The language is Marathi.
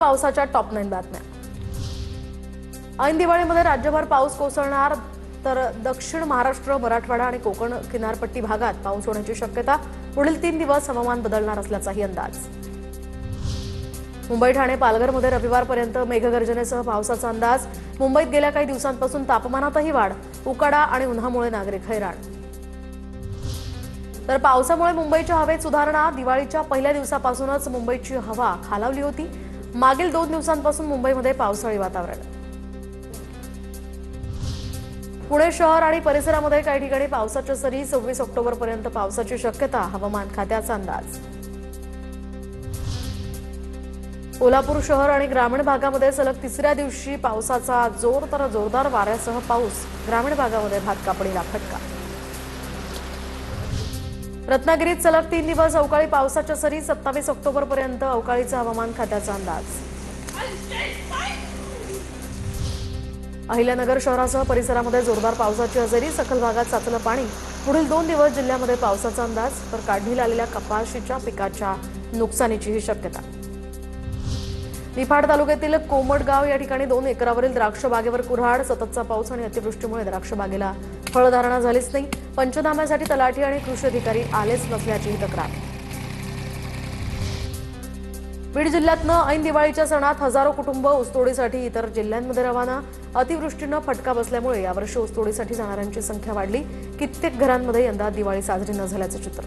पावसाच्या टॉप 9 बातम्या। ऐन दिवाळीमध्ये राज्यभर पाऊस कोसळणार, तर दक्षिण महाराष्ट्र, मराठवाडा आणि कोकण किनारपट्टी भागात पाऊस होण्याची शक्यता। पुढील 3 दिवस हवामान बदलणार असल्याचाही अंदाज। मुंबई, ठाणे, पालघरमध्ये रविवारपर्यंत मेघगर्जनेसह पावसाचा अंदाज। मुंबईत गेल्या काही दिवसांपासून तापमानातही वाढ, उकाडा आणि उन्हामुळे नागरिक हैराण। तर पावसामुळे मुंबईच्या हवेत सुधारणा। दिवाळीच्या पहिल्या दिवसापासूनच मुंबईची हवा खालावली होती। मागील 2 दिवसांपासून मुंबईमध्ये पावसाळी वातावरण। पुणे शहर आणि परिसरामध्ये काही ठिकाणी पावसाच्या सरी। 26 ऑक्टोबरपर्यंत पावसाची शक्यता, हवामान खात्याचा अंदाज। कोल्हापूर शहर आणि ग्रामीण भागामध्ये सलग तिसऱ्या दिवशी पावसाचा जोर, तर जोरदार वाऱ्यासह पाऊस। ग्रामीण भागामध्ये भात कापणीला फटका। रत्नागिरीत सलग 3 दिवस अवकाळी पावसाच्या सरी। 27 ऑक्टोबरपर्यंत अवकाळीचा हवामान खात्याचा अंदाज। अहिल्यानगर शहरासह परिसरामध्ये जोरदार पावसाची हजेरी। सखल भागात साचलं पाणी। पुढील 2 दिवस जिल्ह्यामध्ये पावसाचा अंदाज, तर काढणीला आलेल्या कपाशीच्या पिकाच्या नुकसानीचीही शक्यता। निफाड तालुक्यातील कोमटगाव या ठिकाणी 2 एकरावरील द्राक्ष बागेवर कुऱ्हाड। सततचा पाऊस आणि अतिवृष्टीमुळे द्राक्ष बागेला फळधारणा झालीच नाही। पंचनाम्यासाठी तलाठी आणि कृषी अधिकारी आलेच नसल्याचीही तक्रार। बीड जिल्ह्यातनं ऐन दिवाळीच्या सणात हजारो कुटुंब ऊसतोडीसाठी इतर जिल्ह्यांमध्ये रवाना। अतिवृष्टीनं फटका बसल्यामुळे यावर्षी ऊसतोडीसाठी जाणाऱ्यांची संख्या वाढली। कित्येक घरांमध्ये यंदा दिवाळी साजरी न झाल्याचं चित्र।